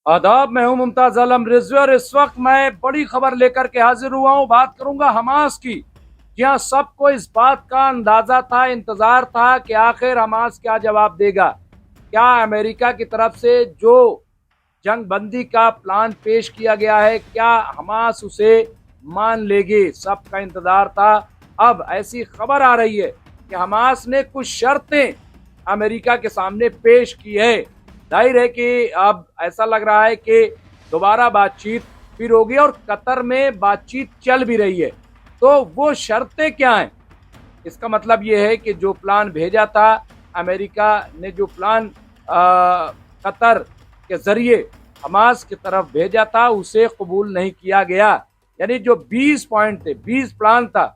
आदाब, मैं हूं मुमताज आलम रिजवी और इस वक्त मैं बड़ी खबर लेकर के हाजिर हुआ हूं। बात करूंगा हमास की। जहां सबको इस बात का अंदाजा था, इंतजार था कि आखिर हमास क्या जवाब देगा। क्या अमेरिका की तरफ से जो जंग बंदी का प्लान पेश किया गया है, क्या हमास उसे मान लेगी? सबका इंतजार था। अब ऐसी खबर आ रही है कि हमास ने कुछ शर्तें अमेरिका के सामने पेश की है। जाहिर है कि अब ऐसा लग रहा है कि दोबारा बातचीत फिर होगी और कतर में बातचीत चल भी रही है। तो वो शर्तें क्या हैं? इसका मतलब ये है कि जो प्लान भेजा था अमेरिका ने, जो प्लान कतर के जरिए हमास की तरफ भेजा था, उसे कबूल नहीं किया गया। यानी जो 20 पॉइंट थे, 20 प्लान था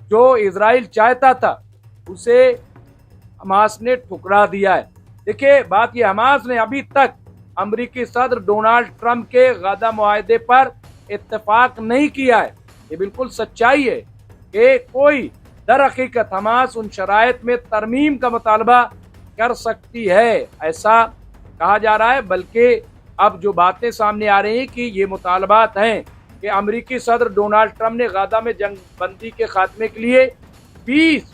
जो इजराइल चाहता था, उसे हमास ने ठुकरा दिया है। देखिए, बात यह, हमास ने अभी तक अमेरिकी सदर डोनाल्ड ट्रंप के गादा मुआहदे पर इत्तेफाक नहीं किया है। ये बिल्कुल सच्चाई है कि कोई दर हकीकत हमास उन शराइत में तरमीम का मुतालबा कर सकती है, ऐसा कहा जा रहा है। बल्कि अब जो बातें सामने आ रही हैं कि ये मुतालबात हैं कि अमेरिकी सदर डोनाल्ड ट्रंप ने गाजा में जंग बंदी के खात्मे के लिए 20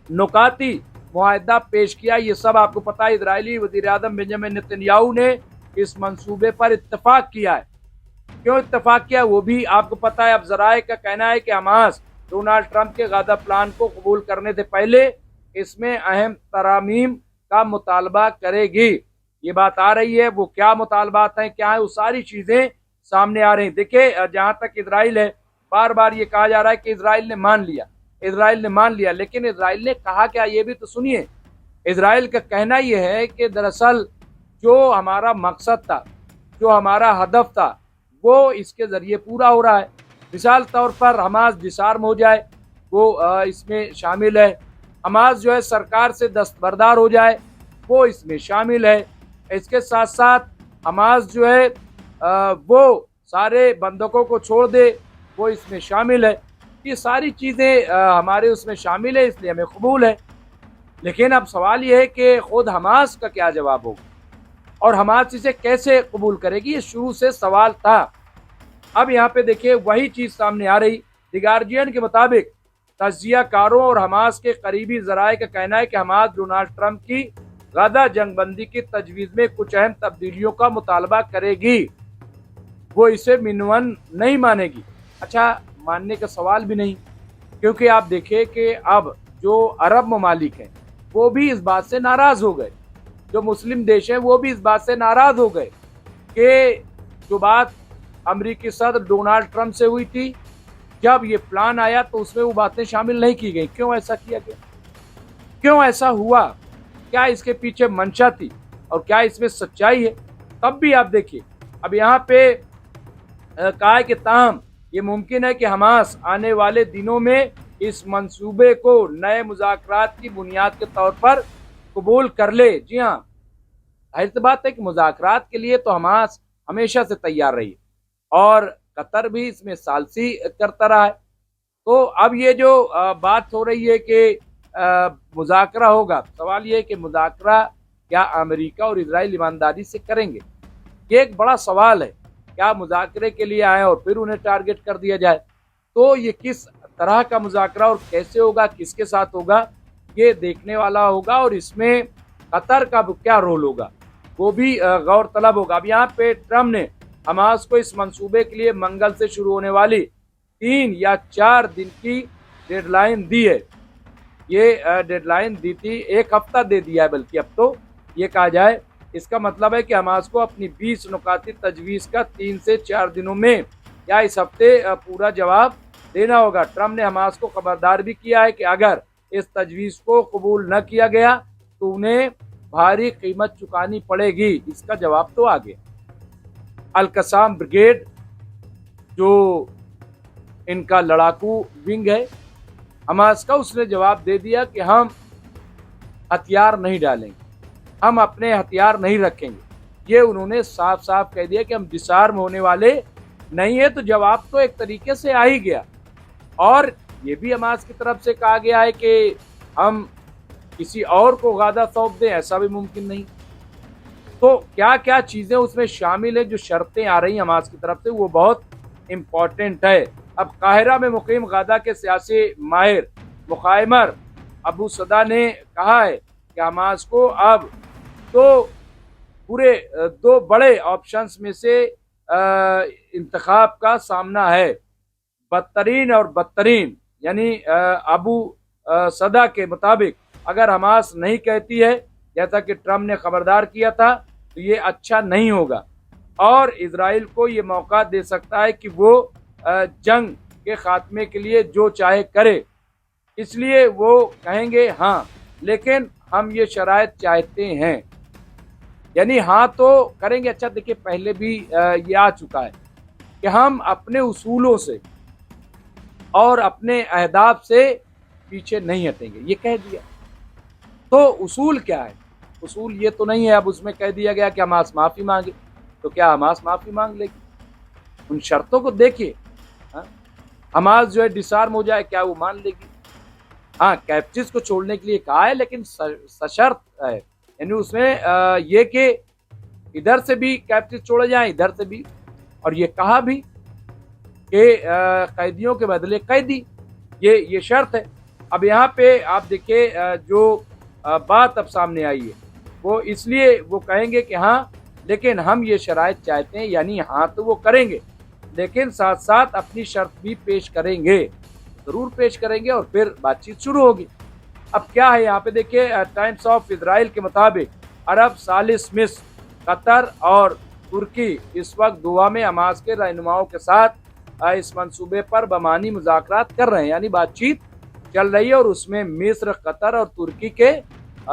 नुकाती मुआहदा पेश किया। ये सब आपको पता है। इजरायली वज़ीर आज़म बेंजामिन नेतन्याहू ने इस मंसूबे पर इत्तेफाक किया है। क्यों इत्तेफाक किया वो भी आपको पता है। अब जराए का कहना है कि हमास डोनाल्ड ट्रंप के गाजा प्लान को कबूल करने से पहले इसमें अहम तरामीम का मुतालबा करेगी। ये बात आ रही है। वो क्या मुतालबात हैं, क्या है, वो सारी चीजें सामने आ रही हैं। देखिए, जहां तक इजराइल है, बार बार ये कहा जा रहा है कि इजराइल ने मान लिया, इजराइल ने मान लिया, लेकिन इजराइल ने कहा क्या, ये भी तो सुनिए। इजराइल का कहना यह है कि दरअसल जो हमारा मकसद था, जो हमारा हदफ था, वो इसके जरिए पूरा हो रहा है। मिसाल तौर पर हमास डिसआर्म हो जाए, वो इसमें शामिल है। हमास जो है सरकार से दस्तबरदार हो जाए, वो इसमें शामिल है। इसके साथ साथ हमास जो है वो सारे बंधकों को छोड़ दे, वो इसमें शामिल है। ये सारी चीज़ें हमारे उसमें शामिल है, इसलिए हमें कबूल है। लेकिन अब सवाल ये है कि खुद हमास का क्या जवाब होगा और हमास इसे कैसे कबूल करेगी। ये शुरू से सवाल था। अब यहाँ पे देखिए, वही चीज़ सामने आ रही। द गार्जियन के मुताबिक तजिया कारों और हमास के करीबी जराए का कहना है कि हमास डोनाल्ड ट्रंप की गाजा जंगबंदी की तजवीज़ में कुछ अहम तब्दीलियों का मुतालबा करेगी, वो इसे मिनवन नहीं मानेगी। अच्छा, मानने का सवाल भी नहीं, क्योंकि आप देखिए कि अब जो अरब ममालिक हैं वो भी इस बात से नाराज़ हो गए, जो मुस्लिम देश हैं वो भी इस बात से नाराज़ हो गए कि जो बात अमेरिकी सदर डोनाल्ड ट्रंप से हुई थी, जब ये प्लान आया तो उसमें वो बातें शामिल नहीं की गई। क्यों ऐसा किया गया, क्यों ऐसा हुआ, क्या इसके पीछे मंशा थी और क्या इसमें सच्चाई है? तब भी आप देखिए, अब यहाँ पे कहा है कि ताहम ये मुमकिन है कि हमास आने वाले दिनों में इस मंसूबे को नए मुज़ाकरात की बुनियाद के तौर पर कबूल कर ले। जी हाँ, जाहिर सी बात है कि मुज़ाकरात के लिए तो हमास हमेशा से तैयार रही है और कतर भी इसमें सालसी करता रहा है। तो अब ये जो बात हो रही है कि मुज़ाकरा होगा, सवाल ये है कि मुज़ाकरा क्या अमेरिका और इजराइल ईमानदारी से करेंगे? ये एक बड़ा सवाल है। क्या मुज़ाकरे के लिए आए और फिर उन्हें टारगेट कर दिया जाए? तो ये किस तरह का मुज़ाकरा और कैसे होगा, किसके साथ होगा, ये देखने वाला होगा। और इसमें कतर का क्या रोल होगा वो भी गौर तलब होगा। अब यहाँ पे ट्रम्प ने हमास को इस मंसूबे के लिए मंगल से शुरू होने वाली 3 या 4 दिन की डेडलाइन दी है। ये डेडलाइन दी थी, 1 हफ्ता दे दिया है, बल्कि अब तो ये कहा जाए। इसका मतलब है कि हमास को अपनी 20 नुकाती तजवीज़ का 3 से 4 दिनों में या इस हफ्ते पूरा जवाब देना होगा। ट्रम्प ने हमास को खबरदार भी किया है कि अगर इस तजवीज़ को कबूल न किया गया तो उन्हें भारी कीमत चुकानी पड़ेगी। इसका जवाब तो आ गया। अल-कसाम ब्रिगेड, जो इनका लड़ाकू विंग है हमास का, उसने जवाब दे दिया कि हम हथियार नहीं डालेंगे, हम अपने हथियार नहीं रखेंगे। ये उन्होंने साफ साफ कह दिया कि हम डिसआर्म होने वाले नहीं है। तो जवाब तो एक तरीके से आ ही गया। और ये भी हमास की तरफ से कहा गया है कि हम किसी और को गाजा सौंप दें, ऐसा भी मुमकिन नहीं। तो क्या क्या चीज़ें उसमें शामिल है, जो शर्तें आ रही हमास की तरफ से, वो बहुत इम्पॉर्टेंट है। अब काहिरा में मुकीम गादा के सियासी माहिर मुखाइमर अबू सदा ने कहा है कि हमास को अब तो पूरे दो बड़े ऑप्शंस में से इंतखाब का सामना है, बदतरीन और बदतरीन। यानी अबू सदा के मुताबिक अगर हमास नहीं कहती है, जैसा कि ट्रम्प ने खबरदार किया था, तो ये अच्छा नहीं होगा और इजराइल को ये मौका दे सकता है कि वो जंग के खात्मे के लिए जो चाहे करे। इसलिए वो कहेंगे हाँ, लेकिन हम ये शराइत चाहते हैं, यानी हाँ तो करेंगे। अच्छा देखिए, पहले भी ये आ चुका है कि हम अपने उसूलों से और अपने अहदाफ से पीछे नहीं हटेंगे, ये कह दिया। तो उसूल क्या है? उसूल ये तो नहीं है अब उसमें कह दिया गया कि हमास माफ़ी मांगे, तो क्या हमास माफ़ी मांग लेगी? उन शर्तों को देखिए। हमास जो है डिसआर्म हो जाए, क्या वो मान लेगी? हाँ, कैप्टिव्स को छोड़ने के लिए कहा है, लेकिन सशर्त है। यानी उसमें ये कि इधर से भी कैप्टिव छोड़े जाएं, इधर से भी, और ये कहा भी कि कैदियों के बदले कैदी, ये शर्त है। अब यहाँ पे आप देखिए जो बात अब सामने आई है, वो इसलिए वो कहेंगे कि हाँ, लेकिन हम ये शराइत चाहते हैं, यानी हाँ तो वो करेंगे, लेकिन साथ साथ अपनी शर्त भी पेश करेंगे, ज़रूर पेश करेंगे, और फिर बातचीत शुरू होगी। अब क्या है यहाँ पे देखिए, टाइम्स ऑफ इजराइल के मुताबिक अरब सालिस मिस्र, कतर और तुर्की इस वक्त दोहा में हमास के रहनुमाओं के साथ इस मंसूबे पर बमानी मुज़ाकरात कर रहे हैं, यानी बातचीत चल रही है, और उसमें मिस्र, कतर और तुर्की के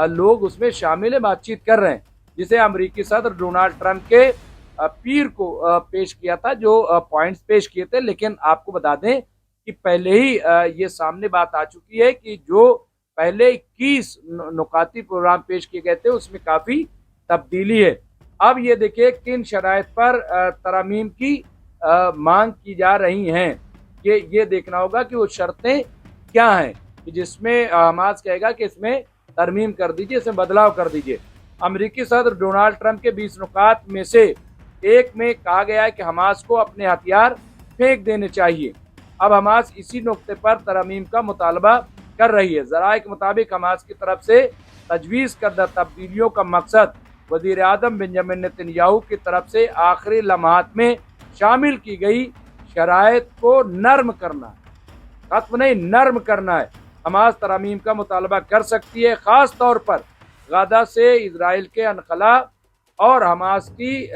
लोग उसमें शामिल है, बातचीत कर रहे हैं, जिसे अमेरिकी सदर डोनाल्ड ट्रंप के पीर को पेश किया था, जो पॉइंट्स पेश किए थे। लेकिन आपको बता दें कि पहले ही ये सामने बात आ चुकी है कि जो पहले 21 नुकाती प्रोग्राम पेश किए गए थे, उसमें काफ़ी तब्दीली है। अब ये देखिए किन शराइत पर तरमीम की मांग की जा रही हैं, कि ये देखना होगा कि वो शर्तें क्या हैं, कि जिसमें हमास कहेगा कि इसमें तरमीम कर दीजिए, इसमें बदलाव कर दीजिए। अमेरिकी सदर डोनाल्ड ट्रंप के 20 नुकात में से एक में कहा गया है कि हमास को अपने हथियार फेंक देने चाहिए। अब हमास इसी नुक्ते पर तरमीम का मुतालबा कर रही है। ज़राए के मुताबिक हमास की तरफ से तजवीज़ करदा तब्दीलियों का मकसद वज़ीर आज़म बेंजामिन नेतन्याहू की तरफ से आखिरी लम्हात में शामिल की गई शराइत को नर्म करना है, खत्म नहीं, नर्म करना है। हमास तरमीम का मुतालबा कर सकती है, ख़ास तौर पर गादा से इजराइल के अनखला और हमास की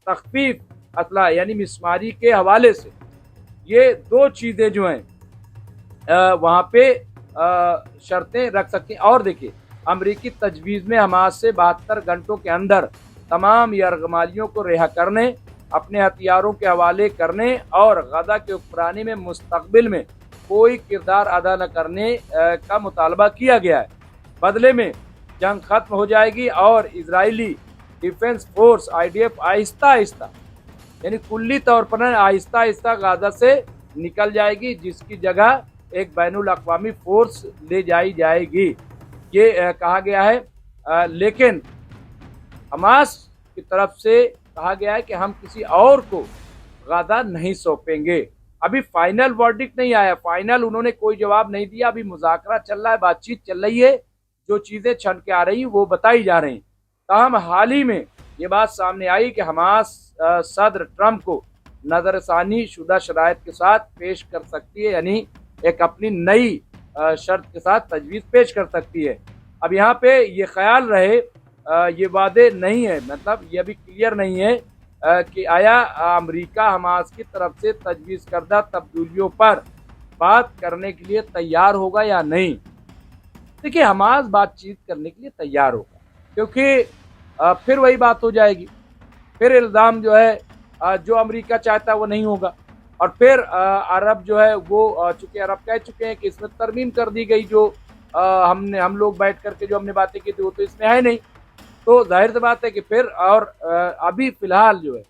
तखफीफ असला यानी मिसमारी के हवाले से। ये दो चीज़ें जो हैं वहाँ पे शर्तें रख सकती हैं। और देखिए, अमरीकी तजवीज़ में हमास से 72 घंटों के अंदर तमाम यरगमालियों को रिहा करने, अपने हथियारों के हवाले करने और गजा के हुक्मरानी में मुस्तकबिल में कोई किरदार अदा न करने का मुतालबा किया गया है। बदले में जंग खत्म हो जाएगी और Israeli defence force IDF Aahista Aahista, यानी कुल्ली तौर पर आहिस्ता आहिस्ता गाजा से निकल जाएगी, जिसकी जगह एक बैनुल अक़वामी फोर्स ले जाई जाएगी, ये कहा गया है। लेकिन हमास की तरफ से कहा गया है कि हम किसी और को गाजा नहीं सौंपेंगे। अभी फाइनल वर्डिक्ट नहीं आया, फाइनल उन्होंने कोई जवाब नहीं दिया, अभी मुज़ाकरा चल रहा है, बातचीत चल रही है, जो चीज़ें छन के आ रही वो बताई जा रही। ताहम हाल ही में ये बात सामने आई कि हमास सदर ट्रंप को नज़रसानी शुदा शराइत के साथ पेश कर सकती है, यानी एक अपनी नई शर्त के साथ तजवीज़ पेश कर सकती है। अब यहाँ पे ये ख्याल रहे, ये वादे नहीं है, मतलब ये अभी क्लियर नहीं है कि आया अमेरिका हमास की तरफ से तजवीज़ करदा तब्दीलियों पर बात करने के लिए तैयार होगा या नहीं। देखिए, हमास बातचीत करने के लिए तैयार होगा, क्योंकि फिर वही बात हो जाएगी, फिर इल्ज़ाम जो है जो अमेरिका चाहता है वो नहीं होगा, और फिर अरब जो है वो चूँकि अरब कह चुके हैं कि इसमें तरमीम कर दी गई, जो हम लोग बैठ करके जो हमने बातें की थी वो तो इसमें है नहीं, तो जाहिर सी बात है कि फिर और अभी फ़िलहाल जो है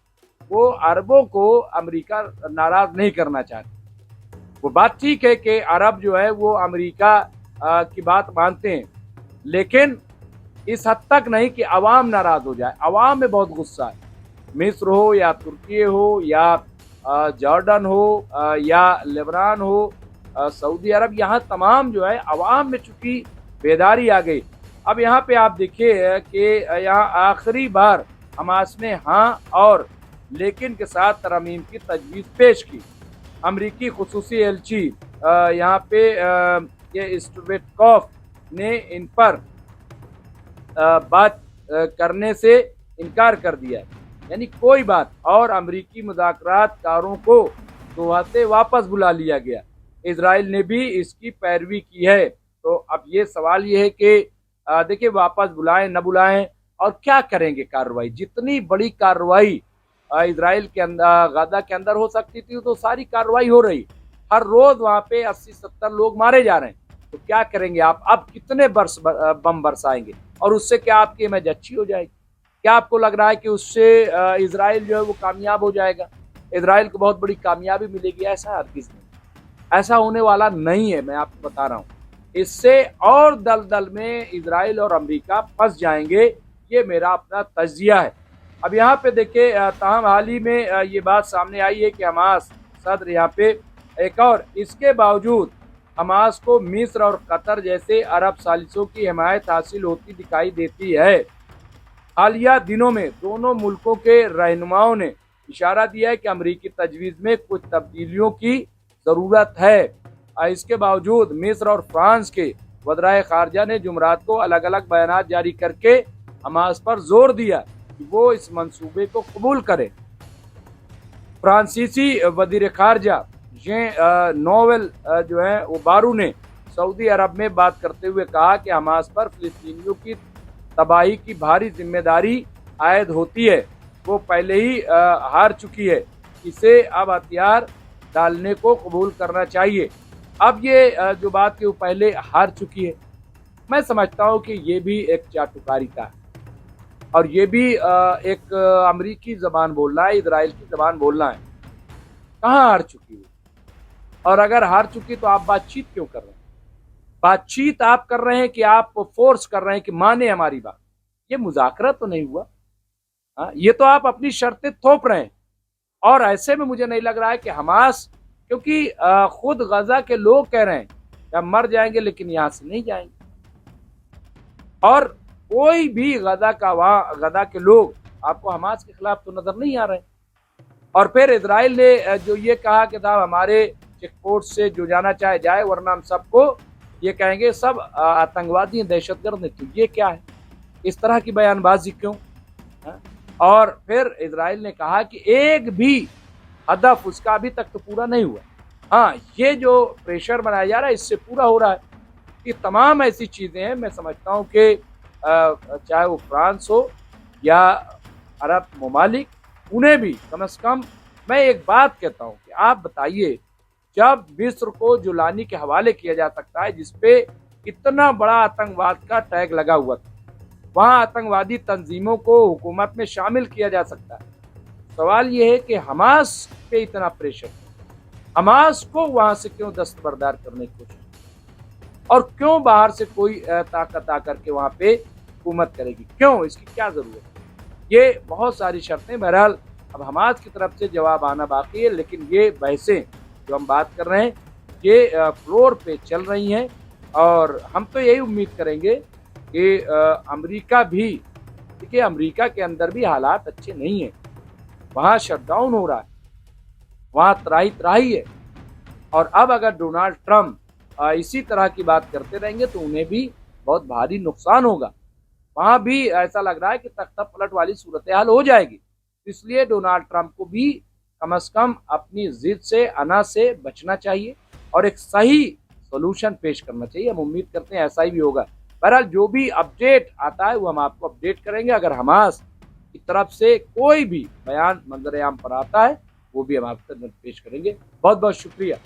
वो अरबों को अमेरिका नाराज़ नहीं करना चाहती। वो बात ठीक है कि अरब जो है वो अमेरिका की बात मानते हैं, लेकिन इस हद तक नहीं कि अवाम नाराज हो जाए। अवाम में बहुत गुस्सा है, मिस्र हो या तुर्की हो या जॉर्डन हो या लेबनान हो, सऊदी अरब, यहाँ तमाम जो है अवाम में चूंकि बेदारी आ गई। अब यहाँ पे आप देखिए कि यहाँ आखिरी बार हमास ने हाँ और लेकिन के साथ तरमीम की तजवीज़ पेश की। अमरीकी खुसूसी एलची यहाँ पे ये स्टुवेटकॉफ ने इन पर बात करने से इनकार कर दिया है, यानी कोई बात, और अमरीकी मुज़ाकरातकारों को दोहा से वापस बुला लिया गया। इजराइल ने भी इसकी पैरवी की है। तो अब ये सवाल ये है कि देखिए वापस बुलाएं न बुलाएं और क्या करेंगे कार्रवाई। जितनी बड़ी कार्रवाई इजराइल के अंदर गाजा के अंदर हो सकती थी तो सारी कार्रवाई हो रही। हर रोज वहाँ पे 80-70 लोग मारे जा रहे हैं। तो क्या करेंगे आप? अब कितने बम बरसाएंगे और उससे क्या आपकी इमेज अच्छी हो जाएगी? क्या आपको लग रहा है कि उससे इजराइल जो है वो कामयाब हो जाएगा? इजराइल को बहुत बड़ी कामयाबी मिलेगी? ऐसा हरगिज़ नहीं, ऐसा होने वाला नहीं है। मैं आपको बता रहा हूँ, इससे और दलदल में इजराइल और अमेरिका फंस जाएंगे। ये मेरा अपना तज्जिया है। अब यहाँ पे देखिए ताहम हाल ही में ये बात सामने आई है कि हमास सदर यहाँ पे एक और, इसके बावजूद हमास को मिस्र और कतर जैसे अरब सालिसों की हिमायत हासिल होती दिखाई देती है। हालिया दिनों में दोनों मुल्कों के रहनुमाओं ने इशारा दिया है कि अमरीकी तजवीज़ में कुछ तब्दीलियों की ज़रूरत है। इसके बावजूद मिस्र और फ्रांस के वज़राए ख़ारजा ने जुमरात को अलग अलग बयान जारी करके हमास पर जोर दिया कि वो इस मंसूबे को कबूल करे। फ्रांसीसी वज़ीर ख़ारजा नोवेल जो है वो बारू ने सऊदी अरब में बात करते हुए कहा कि हमास पर फ़िलिस्तीनियों की तबाही की भारी जिम्मेदारी आयद होती है। वो पहले ही हार चुकी है, इसे अब हथियार डालने को कबूल करना चाहिए। अब ये जो बात की वो पहले हार चुकी है, मैं समझता हूँ कि ये भी एक चाटुकारिता है और ये भी एक अमरीकी ज़बान बोलना है, इजराइल की ज़बान बोलना है। कहाँ हार चुकी है? और अगर हार चुकी तो आप बातचीत क्यों कर रहे हैं? बातचीत आप कर रहे हैं कि आप फोर्स कर रहे हैं कि माने हमारी बात। ये मुज़ाकरा तो नहीं हुआ। ये तो आप अपनी शर्तें थोप रहे हैं। और ऐसे में मुझे नहीं लग रहा है कि हमास, क्योंकि खुद गजा के लोग कह रहे हैं कि हम मर जाएंगे लेकिन यहाँ से नहीं जाएंगे, और कोई भी गजा के लोग आपको हमास के खिलाफ तो नजर नहीं आ रहे। और फिर इजराइल ने जो ये कहा कि साहब हमारे चेकपोस्ट से जो जाना चाहे जाए वरना हम सबको ये कहेंगे सब आतंकवादी हैं, दहशतगर्द हैं। तो ये क्या है? इस तरह की बयानबाजी क्यों? और फिर इजराइल ने कहा कि एक भी हदफ उसका अभी तक तो पूरा नहीं हुआ। हाँ, ये जो प्रेशर बनाया जा रहा है इससे पूरा हो रहा है। ये तमाम ऐसी चीज़ें हैं, मैं समझता हूँ कि चाहे वो फ्रांस हो या अरब ममालिक, उन्हें भी कम से कम मैं एक बात कहता हूँ कि आप बताइए, जब मिस्र को जुलानी के हवाले किया जा सकता है जिसपे इतना बड़ा आतंकवाद का टैग लगा हुआ था, वहाँ आतंकवादी तंजीमों को हुकूमत में शामिल किया जा सकता है। सवाल ये है कि हमास पे इतना प्रेशर, हमास को वहाँ से क्यों दस्तबरदार करने की कोशिश, और क्यों बाहर से कोई ताकत आकर के वहाँ पे हुकूमत करेगी? क्यों? इसकी क्या ज़रूरत है? ये बहुत सारी शर्तें, बहरहाल अब हमास की तरफ से जवाब आना बाकी है। लेकिन ये बहसें जो हम बात कर रहे हैं ये फ्लोर पे चल रही हैं, और हम तो यही उम्मीद करेंगे कि अमेरिका भी, देखिए अमेरिका के अंदर भी हालात अच्छे नहीं हैं। वहाँ शटडाउन हो रहा है, वहाँ त्राही है। और अब अगर डोनाल्ड ट्रंप इसी तरह की बात करते रहेंगे तो उन्हें भी बहुत भारी नुकसान होगा। वहाँ भी ऐसा लग रहा है कि तख्ता पलट वाली सूरत हाल हो जाएगी। इसलिए डोनाल्ड ट्रंप को भी कम से कम अपनी जिद से, अना से बचना चाहिए और एक सही सोल्यूशन पेश करना चाहिए। हम उम्मीद करते हैं ऐसा ही भी होगा। बहरहाल जो भी अपडेट आता है वो हम आपको अपडेट करेंगे। अगर हमास की तरफ से कोई भी बयान मंजर आम पर आता है वो भी हम आपको पेश करेंगे। बहुत बहुत शुक्रिया।